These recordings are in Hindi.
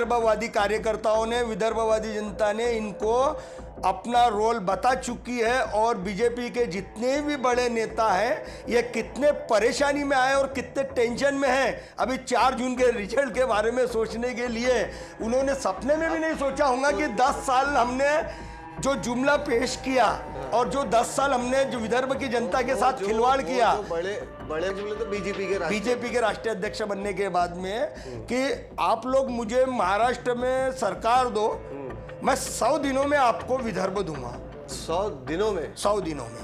विदर्भवादी कार्यकर्ताओं ने, विदर्भवादी जनता ने इनको अपना रोल बता चुकी है। और बीजेपी के जितने भी बड़े नेता हैं ये कितने परेशानी में आए और कितने टेंशन में हैं। अभी 4 जून के रिजल्ट के बारे में सोचने के लिए उन्होंने सपने में भी नहीं सोचा होगा कि 10 साल हमने जो जुमला पेश किया और जो 10 साल हमने जो विदर्भ की जनता के साथ खिलवाड़ किया, बड़े जुमले तो बीजेपी के राष्ट्रीय अध्यक्ष बनने के बाद में कि आप लोग मुझे महाराष्ट्र में सरकार दो, मैं 100 दिनों में आपको विदर्भ दूंगा। 100 दिनों में? 100 दिनों में।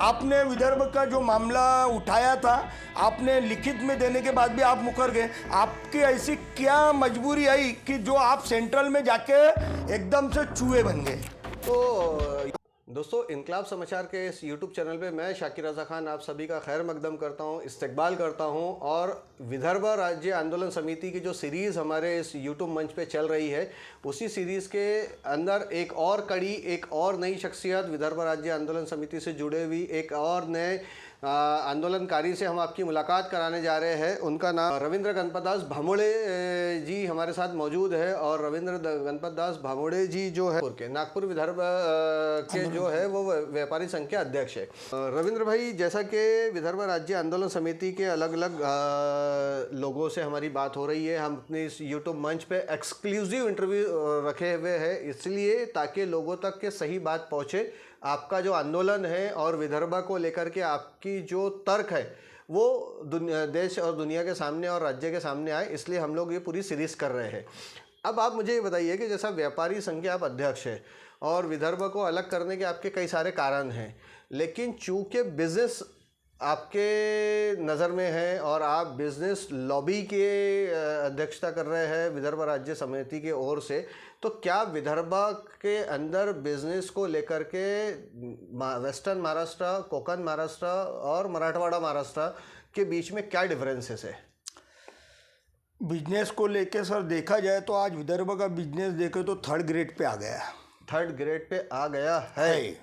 आपने विदर्भ का जो मामला उठाया था, आपने लिखित में देने के बाद भी आप मुकर गए। आपकी ऐसी क्या मजबूरी आई कि जो आप सेंट्रल में जाके एकदम से चूहे बन गए? तो दोस्तों, इनकलाब समाचार के इस YouTube चैनल पे मैं शाकिर रज़ा खान आप सभी का खैर मकदम करता हूँ, इस्तकबाल करता हूँ। और विदर्भ राज्य आंदोलन समिति की जो सीरीज़ हमारे इस YouTube मंच पे चल रही है, उसी सीरीज़ के अंदर एक और कड़ी, एक और नई शख्सियत, विदर्भ राज्य आंदोलन समिति से जुड़े हुई एक और नए आंदोलनकारी से हम आपकी मुलाकात कराने जा रहे हैं। उनका नाम रविंद्र गणपत दास भामोड़े जी हमारे साथ मौजूद है। और रविंद्र गणपत दास भामोड़े जी जो है के नागपुर विदर्भ के जो है वो व्यापारी संघ के अध्यक्ष है। रविंद्र भाई, जैसा कि विदर्भ राज्य आंदोलन समिति के अलग अलग लोगों से हमारी बात हो रही है, हम अपने इस यूट्यूब मंच पे एक्सक्लूसिव इंटरव्यू रखे हुए हैं, इसलिए ताकि लोगों तक के सही बात पहुँचे। आपका जो आंदोलन है और विदर्भ को लेकर के आपकी जो तर्क है वो देश और दुनिया के सामने और राज्य के सामने आए, इसलिए हम लोग ये पूरी सीरीज़ कर रहे हैं। अब आप मुझे ये बताइए कि जैसा व्यापारी संघ के आप अध्यक्ष हैं और विदर्भ को अलग करने के आपके कई सारे कारण हैं, लेकिन चूँकि बिज़नेस आपके नज़र में है और आप बिज़नेस लॉबी के अध्यक्षता कर रहे हैं विदर्भ राज्य समिति के ओर से, तो क्या विदर्भ के अंदर बिजनेस को लेकर के वेस्टर्न महाराष्ट्र, कोकण महाराष्ट्र और मराठवाड़ा महाराष्ट्र के बीच में क्या डिफरेंसेस है? बिजनेस को लेके सर देखा जाए तो आज विदर्भ का बिजनेस देखे तो 3rd ग्रेड पे आ गया है। 3rd ग्रेड पे आ गया है।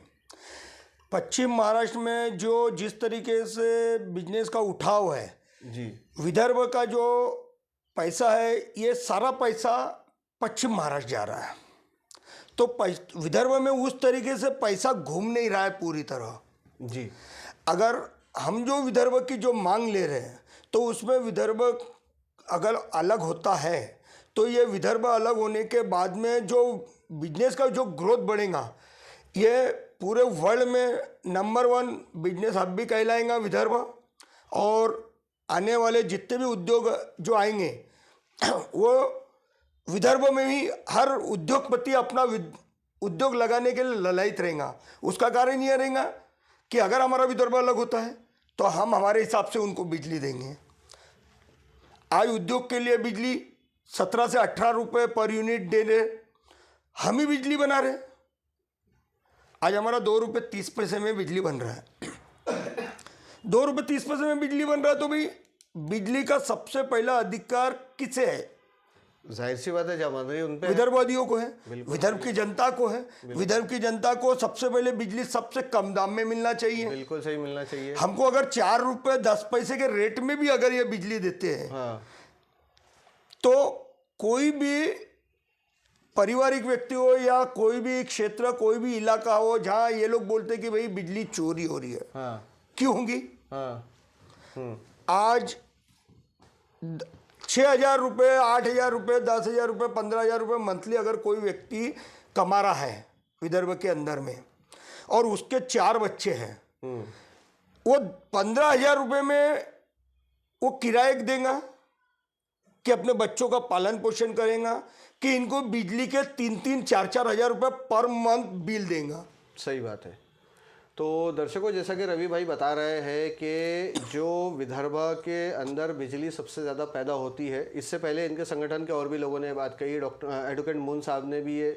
पश्चिम महाराष्ट्र में जो जिस तरीके से बिजनेस का उठाव है जी, विदर्भ का जो पैसा है ये सारा पैसा पश्चिम महाराष्ट्र जा रहा है। तो विदर्भ में उस तरीके से पैसा घूम नहीं रहा है पूरी तरह जी। अगर हम जो विदर्भ की जो मांग ले रहे हैं तो उसमें विदर्भ अगर अलग होता है तो ये विदर्भ अलग होने के बाद में जो बिजनेस का जो ग्रोथ बढ़ेगा, ये पूरे वर्ल्ड में नंबर 1 बिजनेस हब भी कहलाएगा विदर्भ। और आने वाले जितने भी उद्योग जो आएंगे वो विदर्भ में ही हर उद्योगपति अपना उद्योग लगाने के लिए ललायित रहेगा। उसका कारण ये रहेगा कि अगर हमारा विदर्भ अलग होता है तो हम हमारे हिसाब से उनको बिजली देंगे। आज उद्योग के लिए बिजली 17 से 18 रुपये पर यूनिट दे रहे, हम ही बिजली बना रहे। आज हमारा 2 रुपये 30 पैसे में बिजली बन रहा है। 2 रुपये 30 पैसे में बिजली बन रहा है तो भाई बिजली का सबसे पहला अधिकार किसे है? जाहिर सी बात है, जमानरी उन पे विदर्भवादियों को है, विदर्भ की जनता को है। विदर्भ की जनता को सबसे पहले बिजली सबसे कम दाम में मिलना चाहिए। बिल्कुल सही मिलना चाहिए। हमको अगर 4 रुपये 10 पैसे के रेट में भी अगर ये बिजली देते हैं हाँ, तो कोई भी पारिवारिक व्यक्ति हो या कोई भी क्षेत्र, कोई भी इलाका हो जहाँ ये लोग बोलते हैं कि भाई बिजली चोरी हो रही है, हाँ, क्यों होंगी? हाँ, आज 6,000 रुपये, 8,000 रुपये, 10,000 रुपये, 15,000 रुपये मंथली अगर कोई व्यक्ति कमा रहा है विदर्भ के अंदर में और उसके 4 बच्चे हैं, वो 15,000 रुपये में वो किराए देगा कि अपने बच्चों का पालन पोषण करेगा कि इनको बिजली के 3-3, 4-4 हज़ार रुपये पर मंथ बिल देगा? सही बात है। तो दर्शकों, जैसा कि रवि भाई बता रहे हैं कि जो विदर्भ के अंदर बिजली सबसे ज़्यादा पैदा होती है, इससे पहले इनके संगठन के और भी लोगों ने बात कही। डॉक्टर एडवोकेट मून साहब ने भी ये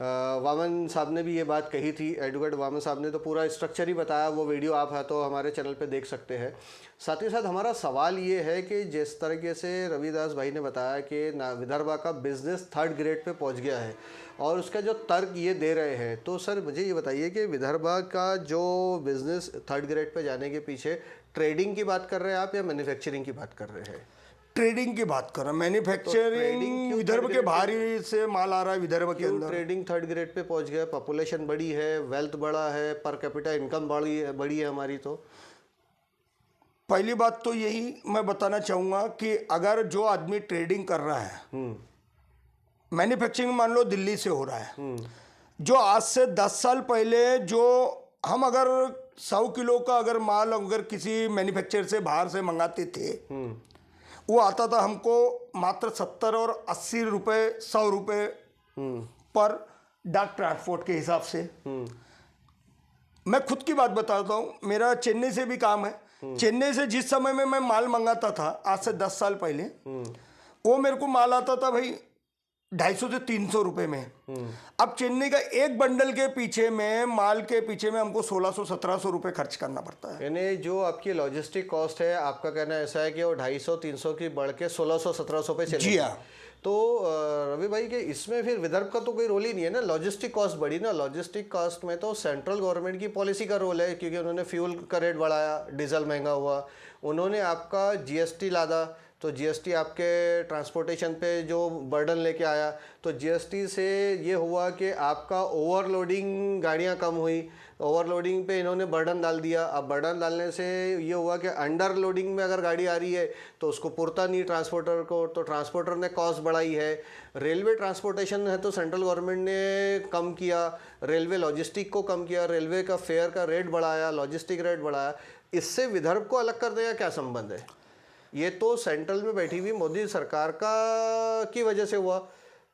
वामन साहब ने भी ये बात कही थी। एडवोकेट वामन साहब ने तो पूरा स्ट्रक्चर ही बताया, वो वीडियो आप है तो हमारे चैनल पे देख सकते हैं। साथ ही साथ हमारा सवाल ये है कि जिस तरीके से रविदास भाई ने बताया कि विदर्भ का बिजनेस 3rd ग्रेड पे पहुंच गया है और उसका जो तर्क ये दे रहे हैं, तो सर मुझे ये बताइए कि विदर्भ का जो बिज़नेस 3rd ग्रेड पे जाने के पीछे ट्रेडिंग की बात कर रहे हैं आप या मैन्युफैक्चरिंग की बात कर रहे हैं? ट्रेडिंग की बात कर रहा हूँ, trading मैन्युफैक्चरिंग क्यों विदर्भ third के grade बाहर ही से माल आ रहा है विदर्भ के क्यों अंदर। ट्रेडिंग थर्ड ग्रेड पे पहुंच गया? पॉपुलेशन बड़ी है, वेल्थ बड़ा है, पर कैपिटा इनकम बड़ी है हमारी। तो पहली बात तो यही मैं बताना चाहूँगा कि अगर जो आदमी ट्रेडिंग कर रहा है, मैन्युफैक्चरिंग मान लो दिल्ली से हो रहा है, जो आज से 10 साल पहले जो हम अगर 100 किलो का अगर माल अगर किसी मैन्युफैक्चरर से बाहर से मंगाते थे, वो आता था हमको मात्र 70 और 80 रुपये 100 रुपये पर डाक ट्रांसपोर्ट के हिसाब से। मैं खुद की बात बताता हूँ, मेरा चेन्नई से भी काम है। चेन्नई से जिस समय में मैं माल मंगाता था आज से 10 साल पहले, वो मेरे को माल आता था भाई 250 से 300 रुपये में। अब चेन्नई का एक बंडल के पीछे में माल के पीछे में हमको 1600-1700 रुपये खर्च करना पड़ता है। यानी जो आपकी लॉजिस्टिक कॉस्ट है, आपका कहना ऐसा है कि वो 250-300 की बढ़ के 1600-1700 पे चली। जी हाँ। तो रवि भाई के इसमें फिर विदर्भ का तो कोई रोल ही नहीं है ना। लॉजिस्टिक कॉस्ट बढ़ी ना, लॉजिस्टिक कॉस्ट में तो सेंट्रल गवर्नमेंट की पॉलिसी का रोल है, क्योंकि उन्होंने फ्यूल का रेट बढ़ाया, डीजल महंगा हुआ, उन्होंने आपका जीएसटी लादा, तो जीएसटी आपके ट्रांसपोर्टेशन पे जो बर्डन लेके आया, तो जीएसटी से ये हुआ कि आपका ओवरलोडिंग गाड़ियाँ कम हुई, ओवरलोडिंग पे इन्होंने बर्डन डाल दिया। अब बर्डन डालने से ये हुआ कि अंडर लोडिंग में अगर गाड़ी आ रही है तो उसको पुरता नहीं ट्रांसपोर्टर को, तो ट्रांसपोर्टर ने कॉस्ट बढ़ाई है। रेलवे ट्रांसपोर्टेशन है तो सेंट्रल गवर्नमेंट ने कम किया, रेलवे लॉजिस्टिक को कम किया, रेलवे का फेयर का रेट बढ़ाया, लॉजिस्टिक रेट बढ़ाया। इससे विदर्भ को अलग करने का क्या संबंध है? ये तो सेंट्रल में बैठी हुई मोदी सरकार का की वजह से हुआ,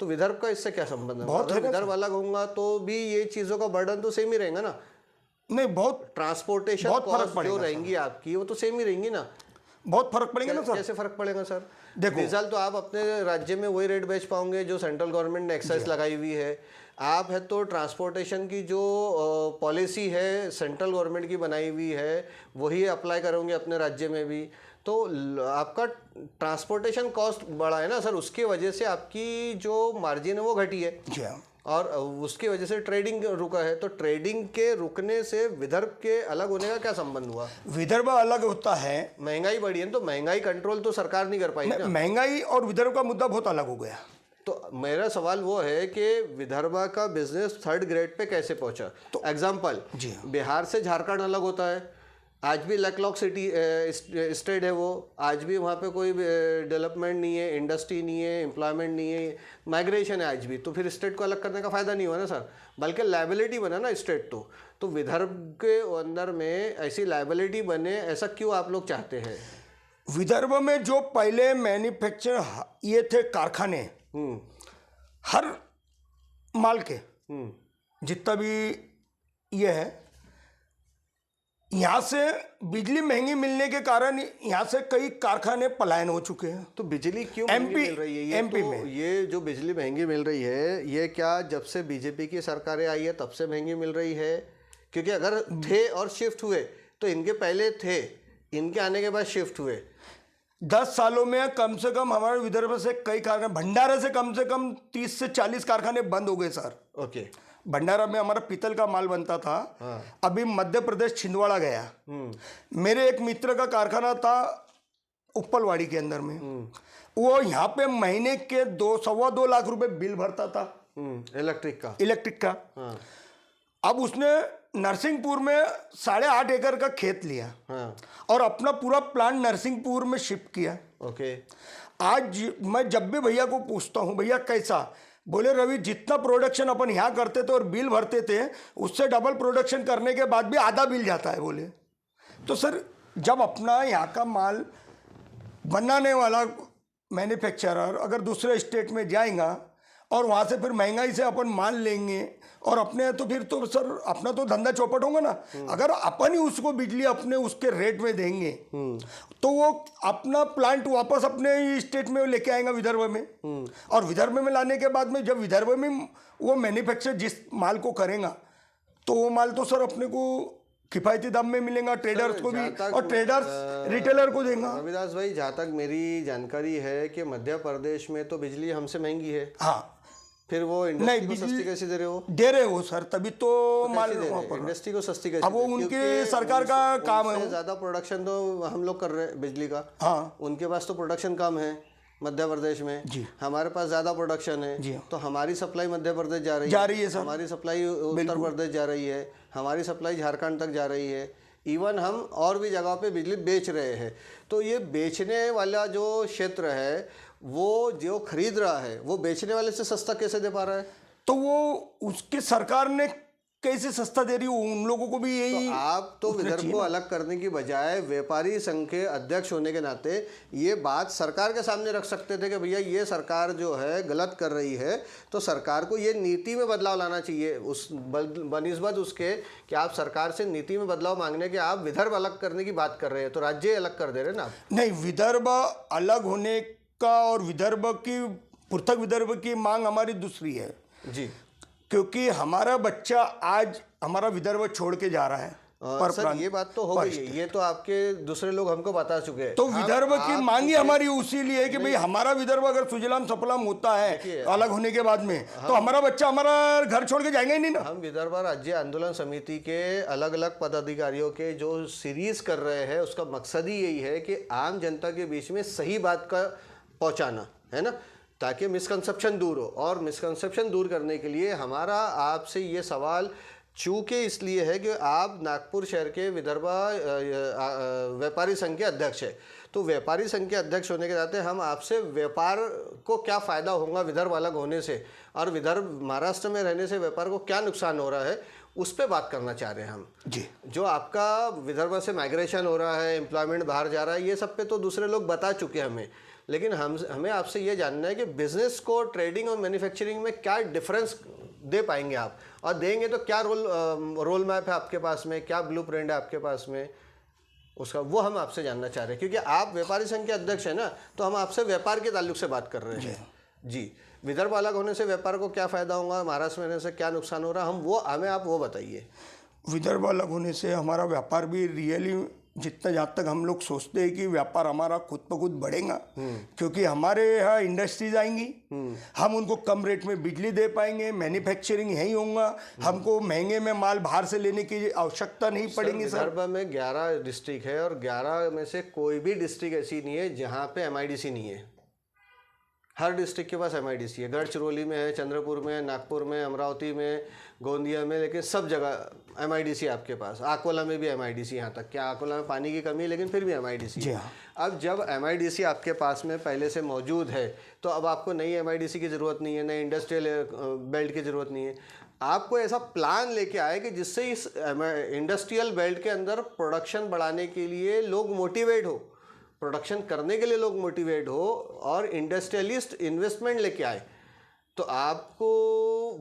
तो विदर्भ का इससे क्या संबंध है? अगर विदर्भ अलग होगा तो भी ये चीज़ों का बर्डन तो सेम ही रहेगा ना। नहीं, बहुत ट्रांसपोर्टेशन कॉस्ट जो रहेंगी आपकी वो तो सेम ही रहेंगी ना। बहुत फर्क पड़ेगा ना सर। कैसे फर्क पड़ेगा सर? देखो, डीजल तो आप अपने राज्य में वही रेट बेच पाओगे जो सेंट्रल गवर्नमेंट ने एक्साइज लगाई हुई है। आप है तो ट्रांसपोर्टेशन की जो पॉलिसी है सेंट्रल गवर्नमेंट की बनाई हुई है वही अप्लाई करोगे अपने राज्य में भी, तो आपका ट्रांसपोर्टेशन कॉस्ट बढ़ा है ना सर, उसकी वजह से आपकी जो मार्जिन है वो घटी है। जी हाँ। और उसकी वजह से ट्रेडिंग रुका है, तो ट्रेडिंग के रुकने से विदर्भ के अलग होने का क्या संबंध हुआ? विदर्भ अलग होता है, महंगाई बढ़ी है तो महंगाई कंट्रोल तो सरकार नहीं कर पाई ना। महंगाई और विदर्भ का मुद्दा बहुत अलग हो गया। तो मेरा सवाल वो है कि विदर्भ का बिजनेस थर्ड ग्रेड पे कैसे पहुंचा? तो एग्जाम्पल, बिहार से झारखंड अलग होता है, आज भी लैंडलॉक सिटी स्टेट है वो, आज भी वहाँ पे कोई डेवलपमेंट नहीं है, इंडस्ट्री नहीं है, एम्प्लॉयमेंट नहीं है, माइग्रेशन है आज भी। तो फिर स्टेट को अलग करने का फ़ायदा नहीं हुआ ना सर, बल्कि लायबिलिटी बना ना स्टेट। तो विदर्भ के अंदर में ऐसी लायबिलिटी बने, ऐसा क्यों आप लोग चाहते हैं? विदर्भ में जो पहले मैन्युफैक्चर ये थे कारखाने, हर माल के जितना भी ये है, यहाँ से बिजली महंगी मिलने के कारण यहाँ से कई कारखाने पलायन हो चुके हैं। तो बिजली क्यों महंगी मिल रही है? ये एमपी तो में ये जो बिजली महंगी मिल रही है, ये क्या जब से बीजेपी की सरकारें आई है तब से महंगी मिल रही है? क्योंकि अगर थे और शिफ्ट हुए तो इनके पहले थे, इनके आने के बाद शिफ्ट हुए। 10 सालों में कम से कम हमारे विदर्भ से कई कारखाने, भंडारा से कम 30 से 40 कारखाने बंद हो गए सर। ओके। भंडारा में हमारा पीतल का माल बनता था। हाँ। अभी मध्य प्रदेश छिंदवाड़ा गया। मेरे एक मित्र का कारखाना था उपलवाड़ी के अंदर में, वो यहाँ पे महीने के 2-2.25 लाख रुपए बिल भरता था इलेक्ट्रिक का। हाँ। अब उसने नरसिंहपुर में 8.5 एकड़ का खेत लिया। हाँ। और अपना पूरा प्लांट नरसिंहपुर में शिफ्ट किया। ओके। आज मैं जब भी भैया को पूछता हूँ भैया कैसा, बोले रवि जितना प्रोडक्शन अपन यहाँ करते थे और बिल भरते थे उससे डबल प्रोडक्शन करने के बाद भी आधा बिल जाता है। बोले तो सर जब अपना यहाँ का माल बनाने वाला मैन्युफैक्चरर अगर दूसरे स्टेट में जाएगा और वहाँ से फिर महंगाई से अपन माल लेंगे और अपने, तो फिर तो सर अपना तो धंधा चौपट होगा ना। अगर अपन ही उसको बिजली अपने उसके रेट में देंगे तो वो अपना प्लांट वापस अपने ही स्टेट में लेके आएगा विदर्भ में। और विदर्भ में लाने के बाद में जब विदर्भ में वो मैन्युफैक्चर जिस माल को करेगा तो वो माल तो सर अपने को किफायती दाम में मिलेगा, ट्रेडर्स को भी, और ट्रेडर्स रिटेलर को देगा। रविदास भाई, जहाँ तक मेरी जानकारी है कि मध्य प्रदेश में तो बिजली हमसे महंगी है। हाँ, फिर वो इंडस्ट्री को सस्ती कैसे दे रहे हो? दे रहे हो सर, तभी तो माल कैसे दे रहे हैं? इंडस्ट्री को सस्ती कैसे अब वो दे रहे हैं? उनके क्योंकि सरकार का काम है उनसे ज़्यादा प्रोडक्शन तो हम लोग कर रहे हैं बिजली का। हाँ उनके पास तो प्रोडक्शन कम है मध्य प्रदेश में, जी। हमारे पास ज़्यादा प्रोडक्शन जी है, तो हमारी सप्लाई मध्य प्रदेश जा रही है सर, हमारी सप्लाई उत्तर प्रदेश जा रही है, हमारी सप्लाई झारखंड तक जा रही है, इवन हम और भी जगहों पे बिजली बेच रहे हैं। तो ये बेचने वाला जो क्षेत्र है, वो जो खरीद रहा है वो बेचने वाले से सस्ता कैसे दे पा रहा है? तो वो उसके सरकार ने कैसे सस्ता दे रही हो, उन लोगों को भी यही। तो आप तो विदर्भ को अलग करने की बजाय व्यापारी संघ के अध्यक्ष होने के नाते ये बात सरकार के सामने रख सकते थे कि भैया ये सरकार जो है गलत कर रही है, तो सरकार को ये नीति में बदलाव लाना चाहिए। उस बनिस्बत उसके कि आप सरकार से नीति में बदलाव मांगने के आप विदर्भ अलग करने की बात कर रहे हैं, तो राज्य अलग कर दे रहे हैं ना। नहीं, विदर्भ अलग होने का और विदर्भ की पृथक विदर्भ की मांग हमारी दूसरी है जी, क्योंकि हमारा बच्चा आज हमारा विदर्भ छोड़ के जा रहा है सर ये बात तो हो गई है, ये तो आपके दूसरे लोग हमको बता चुके हैं। तो विदर्भ की मांग ही हमारी उसी लिए है कि भाई हमारा विदर्भ अगर सुजलाम सफलाम होता है अलग होने के बाद में, तो हमारा बच्चा हमारा घर छोड़ के जाएगा ही नहीं ना। हम विदर्भ राज्य आंदोलन समिति के अलग अलग पदाधिकारियों के जो सीरीज कर रहे हैं, उसका मकसद ही यही है कि आम जनता के बीच में सही बात का पहुंचाना है ना, ताकि मिसकंसेप्शन दूर हो। और मिसकंसेप्शन दूर करने के लिए हमारा आपसे ये सवाल चूँकि इसलिए है कि आप नागपुर शहर के विदर्भ व्यापारी संघ के अध्यक्ष है, तो व्यापारी संघ के अध्यक्ष होने के नाते हम आपसे व्यापार को क्या फ़ायदा होगा विदर्भ अलग होने से, और विदर्भ महाराष्ट्र में रहने से व्यापार को क्या नुकसान हो रहा है, उस पर बात करना चाह रहे हैं हम जी। जो आपका विदर्भ से माइग्रेशन हो रहा है, एम्प्लॉयमेंट बाहर जा रहा है, ये सब पे तो दूसरे लोग बता चुके हैं हमें, लेकिन हमें आपसे ये जानना है कि बिजनेस को ट्रेडिंग और मैन्युफैक्चरिंग में क्या डिफरेंस दे पाएंगे आप, और देंगे तो क्या रोल मैप है आपके पास में, क्या ब्लूप्रिंट है आपके पास में उसका, वो हम आपसे जानना चाह रहे हैं। क्योंकि आप व्यापारी संघ के अध्यक्ष हैं ना, तो हम आपसे व्यापार के ताल्लुक से बात कर रहे हैं जी। विदर्भ अलग होने से व्यापार को क्या फ़ायदा होगा, महाराष्ट्र में रहने से क्या नुकसान हो रहा है, हमें आप वो बताइए। विदर्भ अलग होने से हमारा व्यापार भी रियली जितना जहाँ तक हम लोग सोचते हैं कि व्यापार हमारा खुद ब खुद बढ़ेगा, क्योंकि हमारे यहाँ इंडस्ट्रीज आएंगी, हम उनको कम रेट में बिजली दे पाएंगे, मैन्युफैक्चरिंग यहीं होगा, हमको महंगे में माल बाहर से लेने की आवश्यकता नहीं पड़ेगी। सर विदर्भ में 11 डिस्ट्रिक्ट है और 11 में से कोई भी डिस्ट्रिक्ट ऐसी नहीं है जहाँ पे एमआईडीसी नहीं है। हर डिस्ट्रिक्ट के पास एमआईडीसी है, गढ़चिरौली में है, चंद्रपुर में, नागपुर में, अमरावती में, गोंदिया में, लेकिन सब जगह एमआईडीसी आपके पास। आकोला में भी एमआईडीसी, यहाँ तक क्या आकोला में पानी की कमी है लेकिन फिर भी एमआईडीसी है। अब जब एमआईडीसी आपके पास में पहले से मौजूद है, तो अब आपको नई एमआईडीसी की ज़रूरत नहीं है, नई इंडस्ट्रियल बेल्ट की ज़रूरत नहीं है। आपको ऐसा प्लान लेके आए कि जिससे इस इंडस्ट्रियल बेल्ट के अंदर प्रोडक्शन बढ़ाने के लिए लोग मोटिवेट हो, प्रोडक्शन करने के लिए लोग मोटिवेट हो, और इंडस्ट्रियलिस्ट इन्वेस्टमेंट लेके आए, तो आपको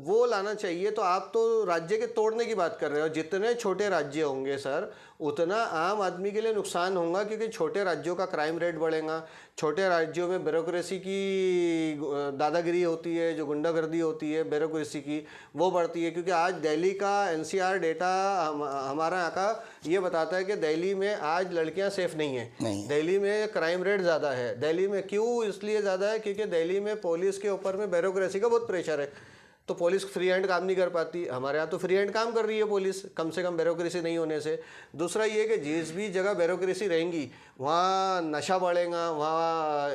वो लाना चाहिए। तो आप तो राज्य के तोड़ने की बात कर रहे हो। जितने छोटे राज्य होंगे सर, उतना आम आदमी के लिए नुकसान होगा, क्योंकि छोटे राज्यों का क्राइम रेट बढ़ेगा, छोटे राज्यों में ब्यूरोक्रेसी की दादागिरी होती है, जो गुंडागर्दी होती है ब्यूरोक्रेसी की, वो बढ़ती है। क्योंकि आज दिल्ली का एनसीआर डेटा हमारा यहाँ का ये बताता है कि दिल्ली में आज लड़कियाँ सेफ नहीं है, दिल्ली में क्राइम रेट ज़्यादा है। दिल्ली में क्यों इसलिए ज़्यादा है क्योंकि दिल्ली में पुलिस के ऊपर में ब्यूरोक्रेसी का बहुत प्रेशर है, तो पुलिस फ्री हैंड काम नहीं कर पाती। हमारे यहाँ तो फ्री हैंड काम कर रही है पुलिस, कम से कम ब्यूरोक्रेसी नहीं होने से। दूसरा ये कि जिस भी जगह ब्यूरोक्रेसी रहेंगी वहाँ नशा बढ़ेगा, वहाँ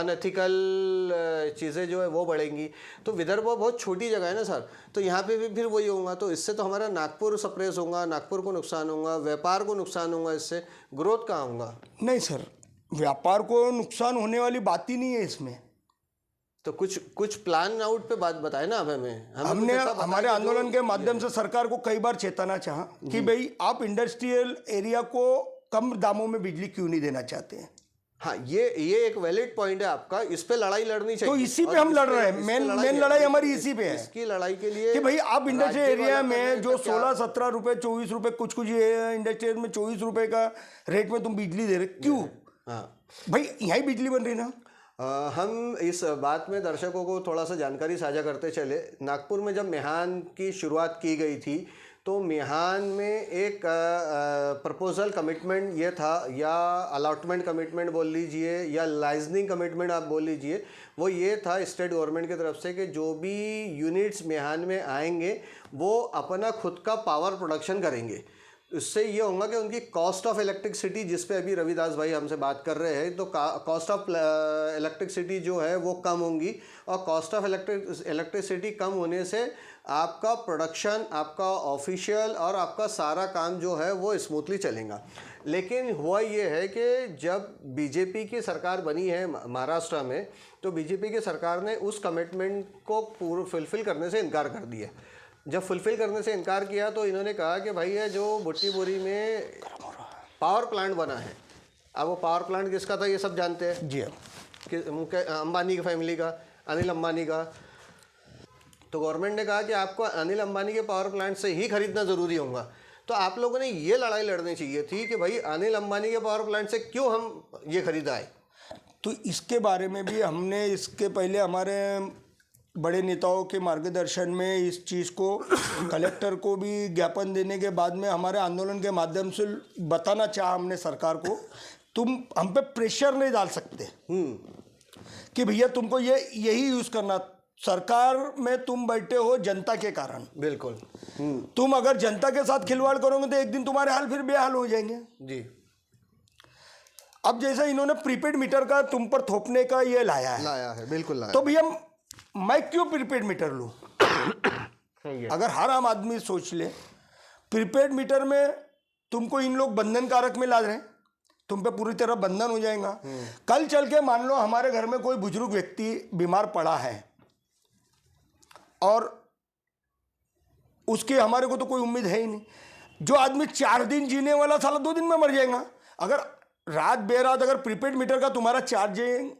अनएथिकल चीज़ें जो है वो बढ़ेंगी। तो विदर्भ बहुत छोटी जगह है ना सर, तो यहाँ पे भी फिर वही होगा। तो इससे तो हमारा नागपुर सप्रेस होगा, नागपुर को नुकसान होगा, व्यापार को नुकसान होगा, इससे ग्रोथ कहाँ होगा? नहीं सर, व्यापार को नुकसान होने वाली बात ही नहीं है इसमें। तो कुछ प्लान आउट पे बात बताए ना अब हमने हमारे आंदोलन के माध्यम से सरकार को कई बार चेताना चाहा कि भाई आप इंडस्ट्रियल एरिया को कम दामों में बिजली क्यों नहीं देना चाहते हैं। हाँ, ये एक वैलिड पॉइंट है आपका, इस पे लड़ाई लड़नी चाहिए। तो इसी पे हम लड़ रहे हैं, मेन लड़ाई हमारी इसी पे है। इसकी लड़ाई के लिए कि भाई आप इंडस्ट्रियल एरिया में जो 16-17 रुपए, 24 रुपए, कुछ इंडस्ट्रियल में 24 रुपए का रेट में तुम बिजली दे रहे, क्यों? हाँ भाई यहाँ बिजली बन रही ना। हम इस बात में दर्शकों को थोड़ा सा जानकारी साझा करते चले। नागपुर में जब मेहान की शुरुआत की गई थी, तो मिहान में एक प्रपोजल कमिटमेंट ये था, या अलॉटमेंट कमिटमेंट बोल लीजिए, या लाइजनिंग कमिटमेंट आप बोल लीजिए, वो ये था स्टेट गवर्नमेंट की तरफ से कि जो भी यूनिट्स मिहान में आएंगे वो अपना खुद का पावर प्रोडक्शन करेंगे। इससे ये होगा कि उनकी कॉस्ट ऑफ इलेक्ट्रिसिटी, जिस पे अभी रविदास भाई हमसे बात कर रहे हैं, तो कॉस्ट ऑफ इलेक्ट्रिसिटी जो है वो कम होंगी, और कॉस्ट ऑफ इलेक्ट्रिसिटी कम होने से आपका प्रोडक्शन, आपका ऑफिशियल और आपका सारा काम जो है वो स्मूथली चलेगा। लेकिन हुआ ये है कि जब बीजेपी की सरकार बनी है महाराष्ट्र में, तो बीजेपी की सरकार ने उस कमिटमेंट को पूरा फुलफ़िल करने से इनकार कर दिया। जब फुलफ़िल करने से इनकार किया तो इन्होंने कहा कि भाई ये जो बुट्टी बोरी में पावर प्लांट बना है, अब वो पावर प्लांट किसका था ये सब जानते हैं जी, कि अंबानी की फैमिली का, अनिल अंबानी का। तो गवर्नमेंट ने कहा कि आपको अनिल अंबानी के पावर प्लांट से ही खरीदना ज़रूरी होगा। तो आप लोगों ने ये लड़ाई लड़नी चाहिए थी कि भाई अनिल अंबानी के पावर प्लांट से क्यों हम ये खरीदाए। तो इसके बारे में भी हमने इसके पहले हमारे बड़े नेताओं के मार्गदर्शन में इस चीज़ को कलेक्टर को भी ज्ञापन देने के बाद में हमारे आंदोलन के माध्यम से बताना चाहा हमने सरकार को, तुम हम पे प्रेशर नहीं डाल सकते कि भैया तुमको यही यूज़ करना। सरकार में तुम बैठे हो जनता के कारण, बिल्कुल। तुम अगर जनता के साथ खिलवाड़ करोगे तो एक दिन तुम्हारे हाल फिर बेहाल हो जाएंगे जी। अब जैसा इन्होंने प्रीपेड मीटर का तुम पर थोपने का ये लाया है बिल्कुल लाया। तो भैया मैं क्यों प्रीपेड मीटर लूँ? अगर हर आम आदमी सोच ले, प्रीपेड मीटर में तुमको इन लोग बंधन कारक में ला रहे हैं, तुम पे पूरी तरह बंधन हो जाएगा। कल चल के मान लो हमारे घर में कोई बुजुर्ग व्यक्ति बीमार पड़ा है और उसकी हमारे को तो कोई उम्मीद है ही नहीं। जो आदमी 4 दिन जीने वाला साला 2 दिन में मर जाएगा। अगर रात बेरात अगर प्रीपेड मीटर का तुम्हारा चार्जिंग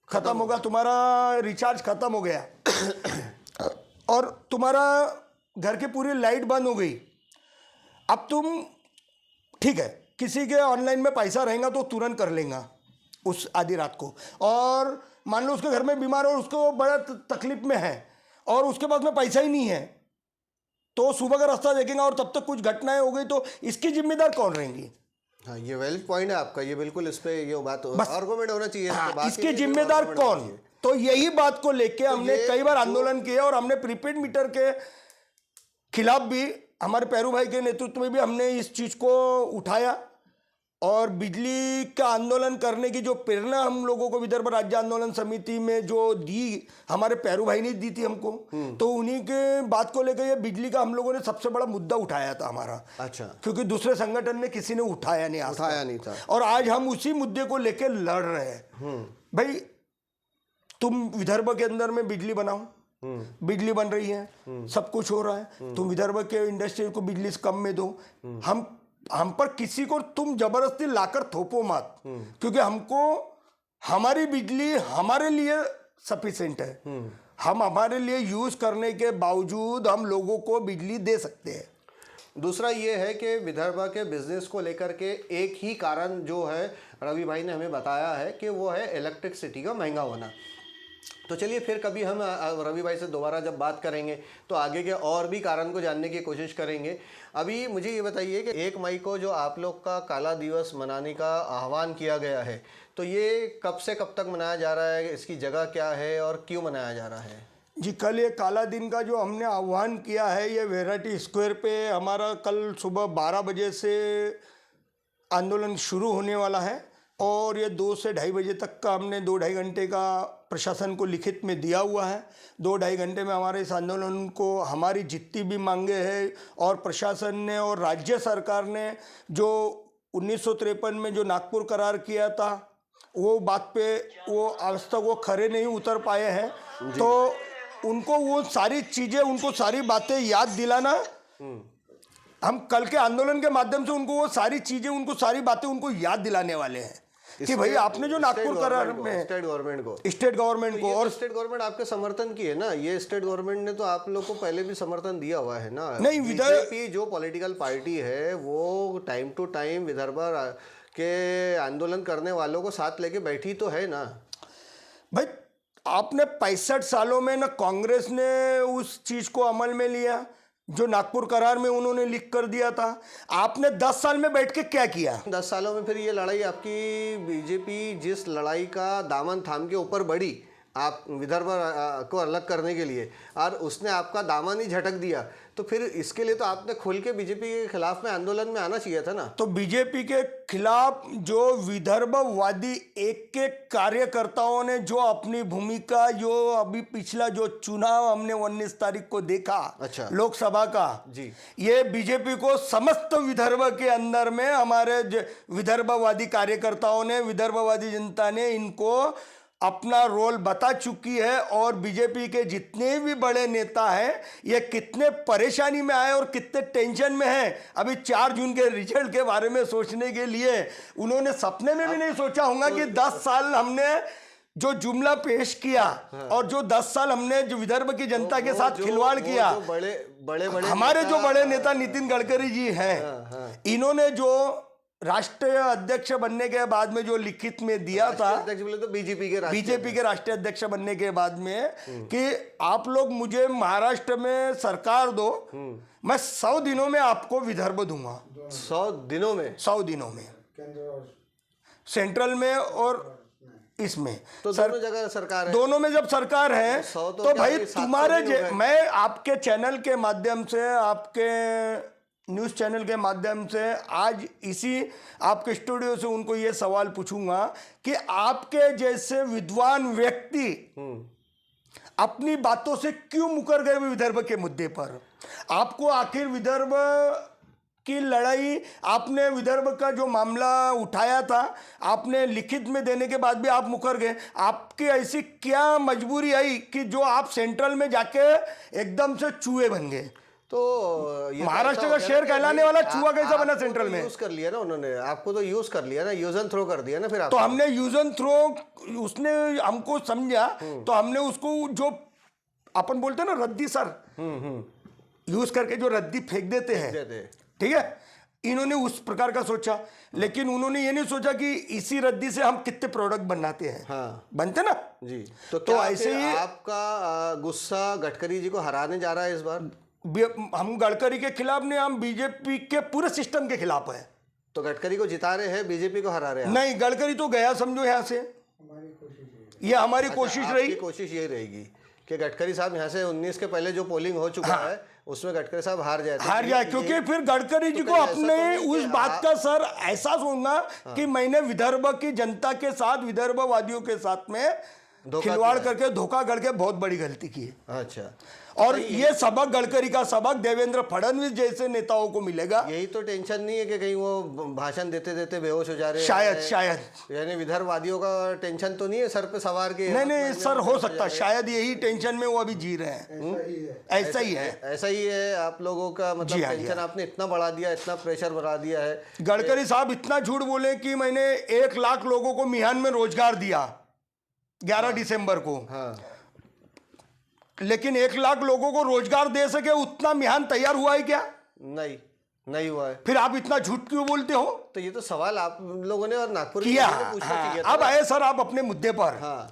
खत्म होगा, तुम्हारा रिचार्ज खत्म हो गया और तुम्हारा घर की पूरी लाइट बंद हो गई, अब तुम ठीक है किसी के ऑनलाइन में पैसा रहेगा तो तुरंत कर लेगा उस आधी रात को, और मान लो उसके घर में बीमार और उसको बड़ा तकलीफ में है और उसके पास में पैसा ही नहीं है, तो सुबह का रास्ता देखेगा और तब तक कुछ घटनाएं हो गई तो इसकी जिम्मेदार कौन रहेंगी? हाँ, ये वैलिड पॉइंट है आपका, ये बिल्कुल इस पे ये बात आर्गुमेंट होना चाहिए। हाँ, इसके जिम्मेदार कौन? तो यही बात को लेके हमने कई बार आंदोलन किया और हमने प्रीपेड मीटर के खिलाफ भी हमारे पैरू भाई के नेतृत्व में भी हमने इस चीज को उठाया, और बिजली का आंदोलन करने की जो प्रेरणा हम लोगों को विदर्भ राज्य आंदोलन समिति में जो दी, हमारे पैरू भाई ने दी थी हमको, तो उन्हीं के बात को लेकर ये बिजली का हम लोगों ने सबसे बड़ा मुद्दा उठाया था हमारा। अच्छा। क्योंकि दूसरे संगठन ने किसी ने उठाया नहीं था, और आज हम उसी मुद्दे को लेकर लड़ रहे हैं। भाई तुम विदर्भ के अंदर में बिजली बनाओ, बिजली बन रही है, सब कुछ हो रहा है, तुम विदर्भ के इंडस्ट्री को बिजली कम में दो, हम पर किसी को तुम जबरदस्ती लाकर थोपो मत, क्योंकि हमको हमारी बिजली हमारे लिए सफिशिएंट है, हम हमारे लिए यूज करने के बावजूद हम लोगों को बिजली दे सकते हैं। दूसरा ये है कि विदर्भ के बिजनेस को लेकर के एक ही कारण जो है रवि भाई ने हमें बताया है कि वो है इलेक्ट्रिसिटी का महंगा होना। तो चलिए फिर कभी हम रवि भाई से दोबारा जब बात करेंगे तो आगे के और भी कारण को जानने की कोशिश करेंगे। अभी मुझे ये बताइए कि 1 मई को जो आप लोग का काला दिवस मनाने का आह्वान किया गया है, तो ये कब से कब तक मनाया जा रहा है, इसकी जगह क्या है और क्यों मनाया जा रहा है? जी, कल ये काला दिन का जो हमने आह्वान किया है, ये वैरायटी स्क्वायर पे हमारा कल सुबह 12 बजे से आंदोलन शुरू होने वाला है, और ये 2 से ढाई बजे तक का हमने 2-2.5 घंटे का प्रशासन को लिखित में दिया हुआ है। 2-2.5 घंटे में हमारे इस आंदोलन को हमारी जितनी भी मांगे हैं, और प्रशासन ने और राज्य सरकार ने जो 1953 में जो नागपुर करार किया था, वो बात पे वो आज तक वो खरे नहीं उतर पाए हैं, तो उनको वो सारी चीज़ें, उनको सारी बातें याद दिलाना, हम कल के आंदोलन के माध्यम से उनको वो सारी चीज़ें, उनको सारी बातें उनको याद दिलाने वाले हैं कि भाई आपने जो नागपुर करार में स्टेट गवर्नमेंट को और स्टेट गवर्नमेंट आपके समर्थन की है ना, ये स्टेट गवर्नमेंट ने तो आप लोग को पहले भी समर्थन दिया हुआ है ना। नहीं, बीजेपी जो पॉलिटिकल पार्टी है वो टाइम टू टाइम विदर्भ के आंदोलन करने वालों को साथ लेके बैठी तो है ना। भाई आपने 65 सालों में ना कांग्रेस ने उस चीज़ को अमल में लिया, जो नागपुर करार में उन्होंने लिख कर दिया था। आपने 10 साल में बैठ के क्या किया? 10 सालों में फिर ये लड़ाई आपकी, बीजेपी जिस लड़ाई का दामन थाम के ऊपर बढ़ी आप विदर्भ को अलग करने के लिए, और उसने आपका दामन ही झटक दिया, तो फिर इसके लिए तो आपने खुल के बीजेपी के खिलाफ में आंदोलन में आना चाहिए था ना। तो बीजेपी के खिलाफ जो विदर्भवादी एक एक कार्यकर्ताओं ने जो अपनी भूमिका, जो अभी पिछला जो चुनाव हमने 19 तारीख को देखा, अच्छा, लोकसभा का जी, ये बीजेपी को समस्त विदर्भ के अंदर में हमारे विदर्भवादी कार्यकर्ताओं ने, विदर्भवादी जनता ने इनको अपना रोल बता चुकी है। और बीजेपी के जितने भी बड़े नेता हैं ये कितने परेशानी में आए और कितने टेंशन में हैं। अभी 4 जून के रिजल्ट के बारे में सोचने के लिए उन्होंने सपने में भी नहीं सोचा होगा कि 10 साल हमने जो जुमला पेश किया और जो 10 साल हमने जो विदर्भ की जनता के साथ खिलवाड़ किया। बड़े हमारे जो बड़े नेता नितिन गडकरी जी हैं, इन्होंने जो राष्ट्रीय अध्यक्ष बनने के बाद में जो लिखित में दिया था, अध्यक्ष बोले तो बीजेपी के राष्ट्रीय अध्यक्ष बनने के बाद में कि आप लोग मुझे महाराष्ट्र में सरकार दो, मैं 100 दिनों में आपको विदर्भ दूंगा। 100 दिनों में? 100 दिनों में सेंट्रल में और इसमें तो दोनों जगह सरकार है। दोनों में जब सरकार है तो भाई तुम्हारे मैं आपके चैनल के माध्यम से, आपके न्यूज़ चैनल के माध्यम से आज इसी आपके स्टूडियो से उनको ये सवाल पूछूंगा कि आपके जैसे विद्वान व्यक्ति अपनी बातों से क्यों मुकर गए विदर्भ के मुद्दे पर? आपको आखिर विदर्भ की लड़ाई, आपने विदर्भ का जो मामला उठाया था, आपने लिखित में देने के बाद भी आप मुकर गए। आपकी ऐसी क्या मजबूरी आई कि जो आप सेंट्रल में जाके एकदम से चूहे बन गए? तो महाराष्ट्र का शेर कहलाने वाला चूहा कैसा बना सेंट्रल में? यूज कर लिया ना उन्होंने, आपको तो यूज कर लिया ना, यूज एंड थ्रो कर दिया ना। फिर तो हमने यूज एंड थ्रो, उसने हमको समझा तो हमने उसको जो अपन बोलते हैं ना रद्दी सर, यूज करके जो रद्दी फेंक देते हैं, ठीक है, इन्होंने उस प्रकार का सोचा। लेकिन उन्होंने ये नहीं सोचा कि इसी रद्दी से हम कितने प्रोडक्ट बनाते हैं। हाँ, बनते ना जी। तो ऐसे ही आपका गुस्सा गडकरी जी को हराने जा रहा है इस बार? हम गडकरी के खिलाफ नहीं, हम बीजेपी के पूरे सिस्टम के खिलाफ है। तो गडकरी को जिता रहे हैं, बीजेपी को हरा रहे हैं? नहीं, गडकरी तो गया समझो यहाँ से। ये हमारी कोशिश रही। कोशिश यही रहेगी कि गडकरी साहब यहाँ से 19 के पहले जो पोलिंग हो चुका है उसमें गडकरी साहब हार जाए, क्योंकि फिर गडकरी जी को अपने उस बात का सर एहसास होगा कि मैंने विदर्भ की जनता के साथ, विदर्भवादियों के साथ में खिलवाड़ करके, धोखा करके बहुत बड़ी गलती की है। अच्छा, और ये सबक, गडकरी का सबक देवेंद्र फडणवीस जैसे नेताओं को मिलेगा। यही तो टेंशन नहीं है कि कहीं वो भाषण देते देते बेहोश हो जा रहे हैं? शायद यानी विदर्भवादियों का टेंशन तो नहीं है सर पे सवार के? नहीं सर, हो सकता शायद यही टेंशन में वो अभी जी रहे हैं। ऐसा ही है आप लोगों का मतलब टेंशन आपने इतना बढ़ा दिया, इतना प्रेशर बढ़ा दिया है। गडकरी साहब इतना झूठ बोले कि मैंने 1 लाख लोगों को मिहान में रोजगार दिया 11 दिसंबर को। हाँ, लेकिन 1 लाख लोगों को रोजगार दे सके उतना मिहान तैयार हुआ है क्या? नहीं हुआ है। फिर आप इतना झूठ क्यों बोलते हो? तो ये तो सवाल आप लोगों ने और नागपुर किया। हाँ, अब आए सर आप अपने मुद्दे पर। हाँ,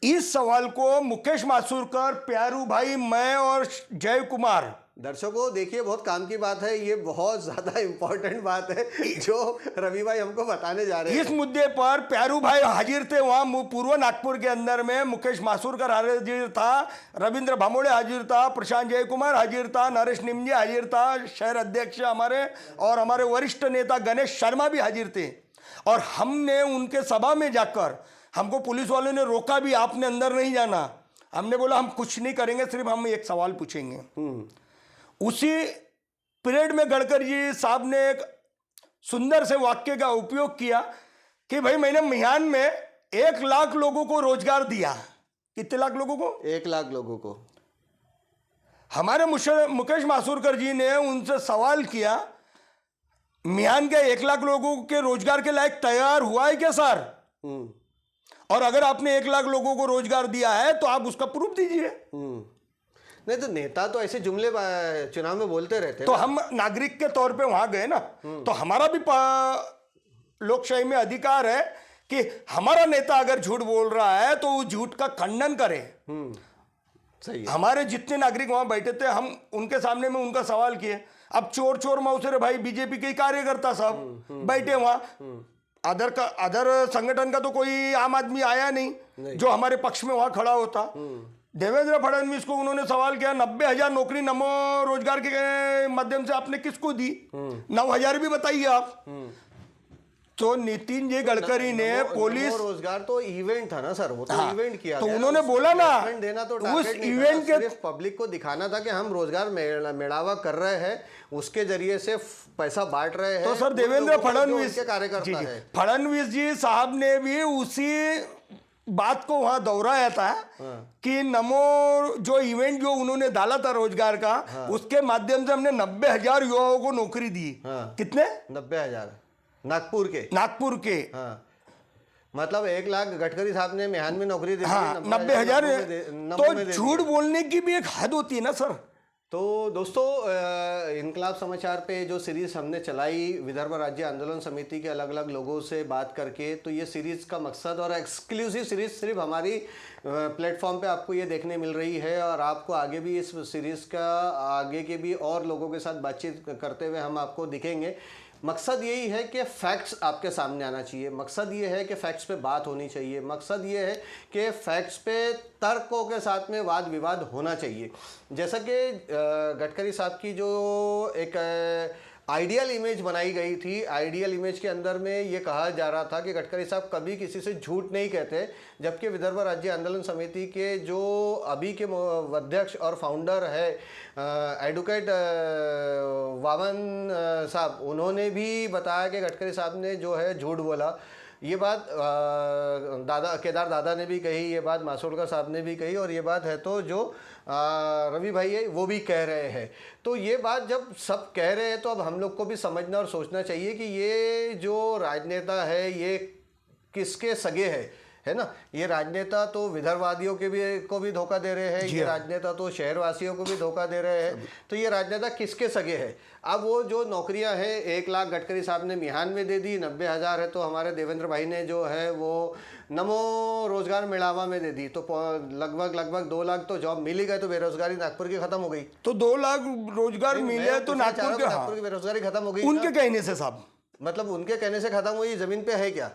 इस सवाल को मुकेश मासूरकर, प्यारू भाई, मैं और जय कुमार, दर्शकों देखिए बहुत काम की बात है, ये बहुत ज्यादा इंपॉर्टेंट बात है जो रवि भाई हमको बताने जा रहे हैं। इस मुद्दे पर प्यारू भाई हाजिर थे वहां पूर्व नागपुर के अंदर में। मुकेश मासूरकर हाजिर था, रविंद्र भामोड़े हाजिर था, प्रशांत जय कुमार हाजिर था, नरेश निमजे हाजिर था, शहर अध्यक्ष हमारे, और हमारे वरिष्ठ नेता गणेश शर्मा भी हाजिर थे। और हमने उनके सभा में जाकर, हमको पुलिस वालों ने रोका भी, आपने अंदर नहीं जाना। हमने बोला हम कुछ नहीं करेंगे, सिर्फ हम एक सवाल पूछेंगे। उसी पीरियड में गडकरी जी साहब ने एक सुंदर से वाक्य का उपयोग किया कि भाई मैंने मिहान में 1 लाख लोगों को रोजगार दिया। कितने लाख लोगों को? 1 लाख लोगों को। हमारे मुकेश मासूरकर जी ने उनसे सवाल किया, मिहान के 1 लाख लोगों के रोजगार के लायक तैयार हुआ है क्या सर? और अगर आपने 1 लाख लोगों को रोजगार दिया है तो आप उसका प्रूफ दीजिए। नहीं तो नेता तो ऐसे जुमले चुनाव में बोलते रहते हैं। तो हम नागरिक के तौर पे वहां गए ना, तो हमारा भी लोकशाही में अधिकार है कि हमारा नेता अगर झूठ बोल रहा है तो उस झूठ का खंडन करे। सही है। हमारे जितने नागरिक वहां बैठे थे, हम उनके सामने में उनका सवाल किए। अब चोर चोर मौसेरे भाई बीजेपी के कार्यकर्ता साहब बैठे वहां, अदर संगठन का तो कोई आम आदमी आया नहीं जो हमारे पक्ष में वहां खड़ा होता। देवेंद्र फडणवीस को उन्होंने सवाल किया, 90,000 नौकरी नमो रोजगार के माध्यम से आपने किसको दी? 9,000 भी बताइए आप। तो नितिन जी गडकरी ने पुलिस रोजगार तो इवेंट था ना सर, वो तो इवेंट किया तो गया। उन्होंने बोला ना, देना तो उस टारगेट नहीं इवेंट था, के सिर्फ पब्लिक को दिखाना था कि हम रोजगार मेड़ावा कर रहे हैं, उसके जरिए से पैसा बांट रहे हैं। तो सर उन देवेंद्र लोगों को जो फडणवीस उनके कार्यकर्ता जी, है। फडणवीस जी साहब ने भी उसी बात को वहां दोहराया था कि नमो जो इवेंट जो उन्होंने डाला था रोजगार का, उसके माध्यम से हमने 90,000 युवाओं को नौकरी दी। कितने? 90,000 नागपुर के। हाँ, मतलब 1 लाख गडकरी साहब ने मेहान में नौकरी दे दी। हाँ 90,000। तो झूठ बोलने की भी एक हद होती है ना सर। तो दोस्तों, इनकलाब समाचार पे जो सीरीज़ हमने चलाई विदर्भ राज्य आंदोलन समिति के अलग अलग लोगों से बात करके, तो ये सीरीज़ का मकसद और एक्सक्लूसिव सीरीज़ सिर्फ हमारी प्लेटफॉर्म पे आपको ये देखने मिल रही है, और आपको आगे भी इस सीरीज़ का आगे के भी और लोगों के साथ बातचीत करते हुए हम आपको दिखेंगे। मकसद यही है कि फैक्ट्स आपके सामने आना चाहिए, मकसद ये है कि फैक्ट्स पे बात होनी चाहिए, मकसद ये है कि फैक्ट्स पे तर्कों के साथ में वाद विवाद होना चाहिए। जैसा कि गडकरी साहब की जो एक आइडियल इमेज बनाई गई थी, आइडियल इमेज के अंदर में ये कहा जा रहा था कि गडकरी साहब कभी किसी से झूठ नहीं कहते, जबकि विदर्भ राज्य आंदोलन समिति के जो अभी के अध्यक्ष और फाउंडर है एडवोकेट वामन साहब, उन्होंने भी बताया कि गडकरी साहब ने जो है झूठ बोला। ये बात केदार दादा ने भी कही, ये बात मासोड़कर साहब ने भी कही, और ये बात है तो जो रवि भाई है वो भी कह रहे हैं। तो ये बात जब सब कह रहे हैं तो अब हम लोग को भी समझना और सोचना चाहिए कि ये जो राजनेता है ये किसके सगे है ना। ये राजनेता तो विदर्भवादियों को भी धोखा दे रहे हैं, ये राजनेता तो शहरवासियों को भी धोखा दे रहे हैं। तो ये राजनेता किसके सगे है? अब वो जो नौकरियां हैं 1 लाख गडकरी साहब ने मिहान में दे दी, 90,000 है तो हमारे देवेंद्र भाई ने जो है वो नमो रोजगार मेड़ावा में दे दी, तो लगभग 2 लाख तो जॉब मिल ही गए, तो बेरोजगारी नागपुर की खत्म हो गई। तो 2 लाख रोजगार मिले तो नागपुर की बेरोजगारी खत्म हो गई उनके कहने से साहब, मतलब उनके कहने से खत्म हुई। जमीन पे है क्या?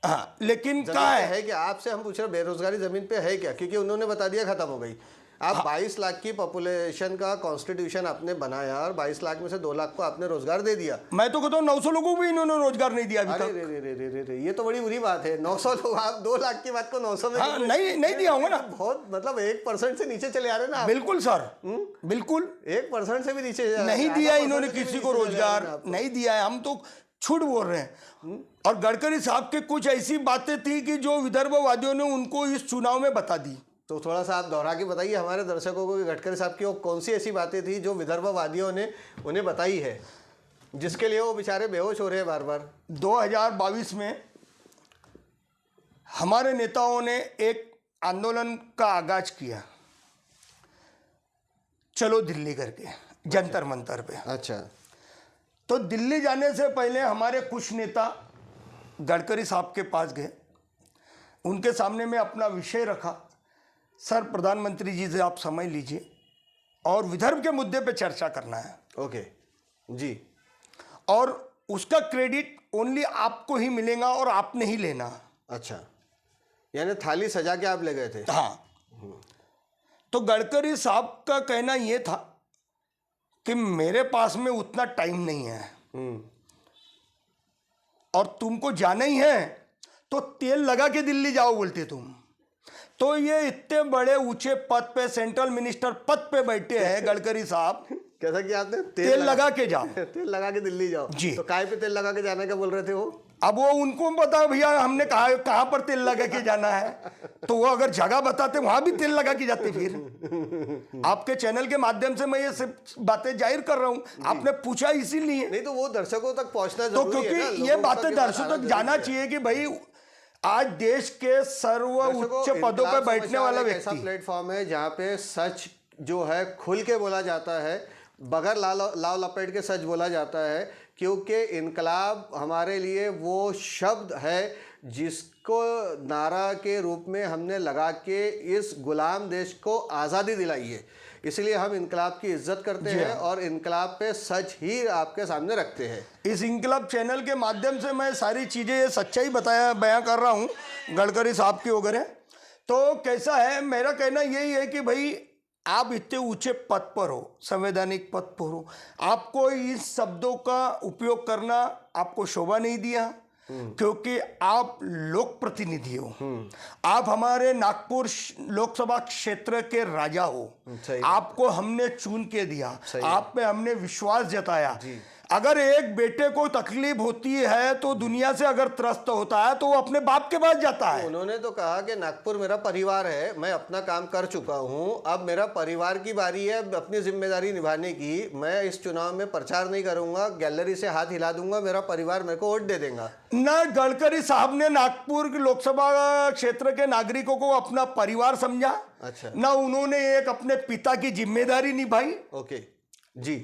हाँ, लेकिन कहाँ है क्या? आपसे हम पूछ रहे बेरोजगारी जमीन पे है क्या? क्योंकि उन्होंने बता दिया खत्म हो गई। आप 22 लाख की पॉपुलेशन का कॉन्स्टिट्यूशन आपने बनाया और 22 लाख में से 2 लाख को आपने रोजगार दे दिया। मैं तो कहता हूँ 900 लोगों को भी इन्होंने रोजगार नहीं दिया अभी तक। रे, ये तो बड़ी बुरी बात है। 900 लोग, आप 2 लाख की बात को 900 में नहीं दिया होगा ना। बहुत मतलब 1% से नीचे चले आ रहे ना। बिल्कुल सर, बिल्कुल 1% से भी नीचे नहीं दिया इन्होंने किसी को रोजगार, नहीं दिया है। हम तो झूठ बोल रहे हैं। और गडकरी साहब के कुछ ऐसी बातें थी कि जो विदर्भवादियों ने उनको इस चुनाव में बता दी। तो थोड़ा सा आप दोहरा के बताइए हमारे दर्शकों को कि गडकरी साहब की वो कौन सी ऐसी बातें थी जो विदर्भवादियों ने उन्हें बताई है, जिसके लिए वो बेचारे बेहोश हो रहे हैं बार बार। 2022 में हमारे नेताओं ने एक आंदोलन का आगाज किया, चलो दिल्ली करके, जंतर मंतर पे। अच्छा। तो दिल्ली जाने से पहले हमारे कुछ नेता गडकरी साहब के पास गए, उनके सामने में अपना विषय रखा, सर प्रधानमंत्री जी से आप समय लीजिए और विदर्भ के मुद्दे पे चर्चा करना है। ओके जी। और उसका क्रेडिट ओनली आपको ही मिलेगा और आपने ही लेना। अच्छा, यानी थाली सजा के आप ले गए थे? हाँ। तो गडकरी साहब का कहना यह था कि मेरे पास में उतना टाइम नहीं है और तुमको जाना ही है तो तेल लगा के दिल्ली जाओ बोलते तुम। तो ये इतने बड़े ऊंचे पद पे, सेंट्रल मिनिस्टर पद पे बैठे हैं गडकरी साहब, कैसा किया आपने? तेल लगा के जाओ, तेल लगा के दिल्ली जाओ जी। तो काय पे तेल लगा के जाने का बोल रहे थे वो? अब वो उनको पता भैया हमने कहाँ पर तेल लगा के जाना है, तो वो अगर जगह बताते वहां भी तेल लगा के जाते। फिर आपके चैनल के माध्यम से मैं ये सब बातें जाहिर कर रहा हूँ, आपने पूछा इसीलिए। नहीं तो वो दर्शकों तक पहुंचना तो क्योंकि ये बातें दर्शकों तक जाना चाहिए कि भाई आज देश के सर्व उच्च पदों पर बैठने वाला व्यक्ति, ऐसा प्लेटफॉर्म है जहाँ पे सच जो है खुल के बोला जाता है, बगैर लाव लपेट के सच बोला जाता है, क्योंकि इनकलाब हमारे लिए वो शब्द है को नारा के रूप में हमने लगा के इस गुलाम देश को आज़ादी दिलाई है। इसलिए हम इनकलाब की इज्जत करते हैं और इनकलाब पे सच ही आपके सामने रखते हैं। इस इनकलाब चैनल के माध्यम से मैं सारी चीज़ें सच्चाई बयां कर रहा हूं गडकरी साहब की वगैरह। तो कैसा है, मेरा कहना यही है कि भाई आप इतने ऊंचे पद पर हो, संवैधानिक पद पर हो, आपको इस शब्दों का उपयोग करना आपको शोभा नहीं दिया, क्योंकि आप लोक प्रतिनिधि हो। आप हमारे नागपुर लोकसभा क्षेत्र के राजा हो। आपको हमने चुन के दिया, आप पे हमने विश्वास जताया। अगर एक बेटे को तकलीफ होती है तो दुनिया से अगर त्रस्त होता है तो वो अपने बाप के पास जाता है। उन्होंने तो कहा कि नागपुर मेरा परिवार है, मैं अपना काम कर चुका हूं, अब मेरा परिवार की बारी है अपनी जिम्मेदारी निभाने की। मैं इस चुनाव में प्रचार नहीं करूंगा, गैलरी से हाथ हिला दूंगा, मेरा परिवार मेरे को वोट दे देगा। ना गडकरी साहब ने नागपुर लोकसभा क्षेत्र के नागरिकों को अपना परिवार समझा। अच्छा। ना उन्होंने एक अपने पिता की जिम्मेदारी निभाई। ओके जी।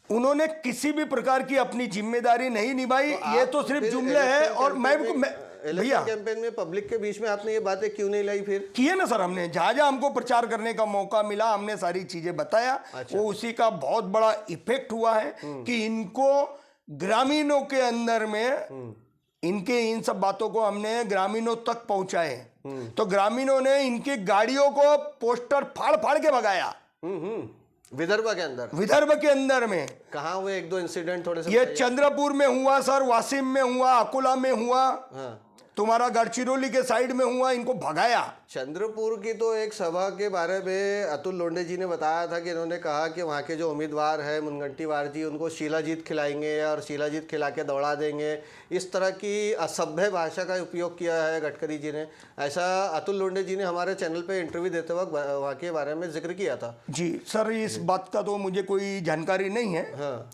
उन्होंने किसी भी प्रकार की अपनी जिम्मेदारी नहीं निभाई। ये तो सिर्फ जुमले हैं। और मैं भैया कैंपेन में पब्लिक के बीच में आपने ये बातें क्यों नहीं लाई? फिर किए ना सर, हमने जहाँ जहाँ हमको प्रचार करने का मौका मिला हमने सारी चीजें बताया। अच्छा। वो उसी का बहुत बड़ा इफेक्ट हुआ है कि इनको ग्रामीणों के अंदर में इनके इन सब बातों को हमने ग्रामीणों तक पहुंचाए। तो ग्रामीणों ने इनकी गाड़ियों को पोस्टर फाड़ फाड़ के भगाया। विदर्भ के अंदर, विदर्भ के अंदर में कहाँ हुए एक दो इंसिडेंट थोड़े से? ये चंद्रपुर में हुआ सर, वासिम में हुआ, अकोला में हुआ, हाँ। तुम्हारा गढ़चिरौली के साइड में हुआ। इनको भगाया। चंद्रपुर की तो एक सभा के बारे में अतुल लोंढे जी ने बताया था कि इन्होंने कहा कि वहाँ के जो उम्मीदवार है मुनगंटीवार जी, उनको शिलाजीत खिलाएंगे और शिलाजीत खिला के दौड़ा देंगे। इस तरह की असभ्य भाषा का उपयोग किया है गडकरी जी ने। ऐसा अतुल लोंढे जी ने हमारे चैनल पे इंटरव्यू देते वक्त वहाँ के बारे में जिक्र किया था। जी सर, इस बात का तो मुझे कोई जानकारी नहीं है। हाँ।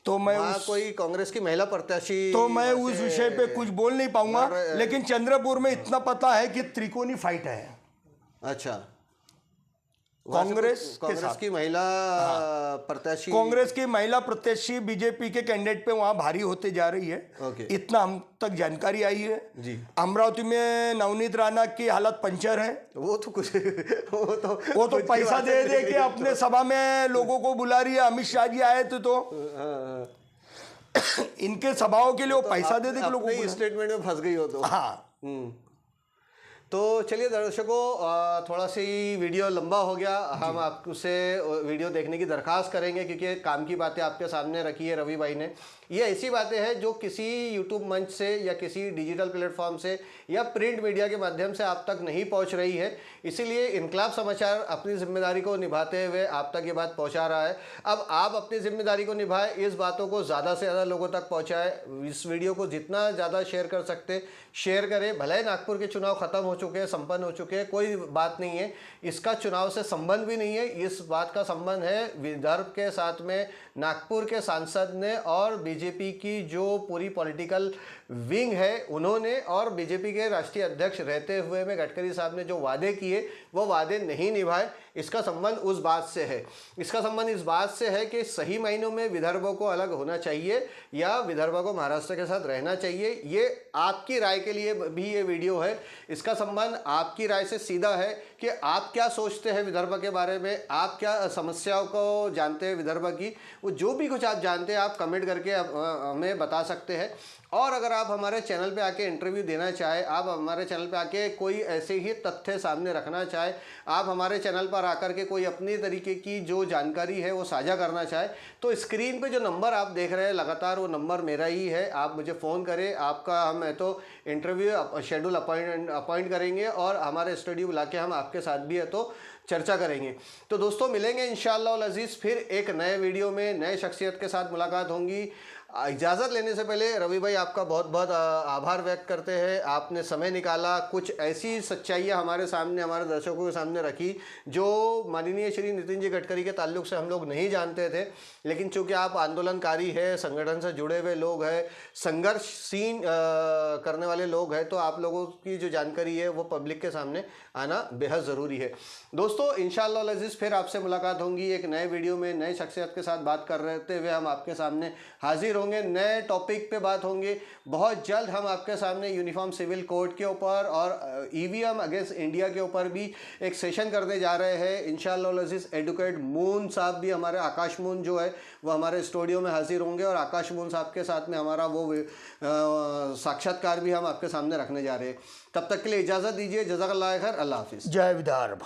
तो मैं कोई कांग्रेस की महिला प्रत्याशी, तो मैं उस विषय पे कुछ बोल नहीं पाऊंगा, लेकिन चंद्रपुर में इतना पता है कि त्रिकोणी फाइट है। अच्छा। कांग्रेस की महिला प्रत्याशी, कांग्रेस की महिला प्रत्याशी बीजेपी के कैंडिडेट पे वहां भारी होते जा रही है। इतना हम तक जानकारी आई है जी। अमरावती में नवनीत राणा की हालत पंचर है। वो तो कुछ वो तो पैसा दे दे के अपने सभा में लोगों को बुला रही है। अमित शाह जी आए थे तो इनके सभाओं के लिए वो पैसा दे दे के लोगों को। स्टेटमेंट में फंस गई हो तो। हाँ। तो चलिए दर्शकों, थोड़ा सी वीडियो लंबा हो गया। हम आपसे वीडियो देखने की दरख्वास्त करेंगे क्योंकि काम की बातें आपके सामने रखी है रवि भाई ने। ये ऐसी बातें हैं जो किसी यूट्यूब मंच से या किसी डिजिटल प्लेटफॉर्म से या प्रिंट मीडिया के माध्यम से आप तक नहीं पहुंच रही है। इसीलिए इनकलाब समाचार अपनी जिम्मेदारी को निभाते हुए आप तक ये बात पहुंचा रहा है। अब आप अपनी जिम्मेदारी को निभाएं, इस बातों को ज़्यादा से ज़्यादा लोगों तक पहुँचाएँ। इस वीडियो को जितना ज़्यादा शेयर कर सकते शेयर करें। भले नागपुर के चुनाव खत्म हो चुके हैं, संपन्न हो चुके हैं, कोई बात नहीं है। इसका चुनाव से संबंध भी नहीं है। इस बात का संबंध है विदर्भ के साथ में नागपुर के सांसद ने और बीजेपी की जो पूरी पॉलिटिकल विंग है उन्होंने, और बीजेपी के राष्ट्रीय अध्यक्ष रहते हुए में गडकरी साहब ने जो वादे किए वो वादे नहीं निभाए। इसका संबंध उस बात से है। इसका संबंध इस बात से है कि सही मायनों में विदर्भ को अलग होना चाहिए या विदर्भ को महाराष्ट्र के साथ रहना चाहिए। ये आपकी राय के लिए भी ये वीडियो है। इसका संबंध आपकी राय से सीधा है कि आप क्या सोचते हैं विदर्भ के बारे में, आप क्या समस्याओं को जानते हैं विदर्भ की। वो जो भी कुछ आप जानते हैं आप कमेंट करके हमें बता सकते हैं। और अगर आप हमारे चैनल पे आके इंटरव्यू देना चाहे, आप हमारे चैनल पे आके कोई ऐसे ही तथ्य सामने रखना चाहे, आप हमारे चैनल पर आकर के कोई अपनी तरीके की जो जानकारी है वो साझा करना चाहे, तो स्क्रीन पे जो नंबर आप देख रहे हैं लगातार वो नंबर मेरा ही है। आप मुझे फ़ोन करें, आपका हम तो इंटरव्यू शेड्यूल अपॉइंट करेंगे और हमारे स्टूडियो बुला के हम आपके साथ भी है तो चर्चा करेंगे। तो दोस्तों मिलेंगे इंशाअल्लाह अल अज़ीज़ फिर एक नए वीडियो में नए शख्सियत के साथ मुलाकात होंगी। इजाज़त लेने से पहले रवि भाई आपका बहुत बहुत आभार व्यक्त करते हैं। आपने समय निकाला, कुछ ऐसी सच्चाइयाँ हमारे सामने, हमारे दर्शकों के सामने रखी जो माननीय श्री नितिन जी गडकरी के ताल्लुक से हम लोग नहीं जानते थे। लेकिन चूँकि आप आंदोलनकारी है, संगठन से जुड़े हुए लोग हैं, संघर्षशील करने वाले लोग हैं, तो आप लोगों की जो जानकारी है वो पब्लिक के सामने आना बेहद ज़रूरी है। दोस्तों इंशाअल्लाह अल अज़ीज़ फिर आपसे मुलाकात होंगी एक नए वीडियो में नए शख्सियत के साथ बात कर रहते हुए हम आपके सामने हाजिर होंगे, नए टॉपिक पे बात होंगे। बहुत जल्द हम आपके सामने यूनिफॉर्म सिविल कोड के ऊपर और ईवीएम अगेंस्ट इंडिया के ऊपर भी एक सेशन करने जा रहे हैं इंशाअल्लाह अज़ीज़। एडवोकेट मून साहब भी हमारे, आकाश मून जो है वो हमारे स्टूडियो में हाजिर होंगे और आकाश मून साहब के साथ में हमारा वो साक्षात्कार भी हम आपके सामने रखने जा रहे हैं। तब तक के लिए इजाज़त दीजिए। जज़ाकल्लाह खैर। अल्लाह हाफिज़। जय विदर्भ।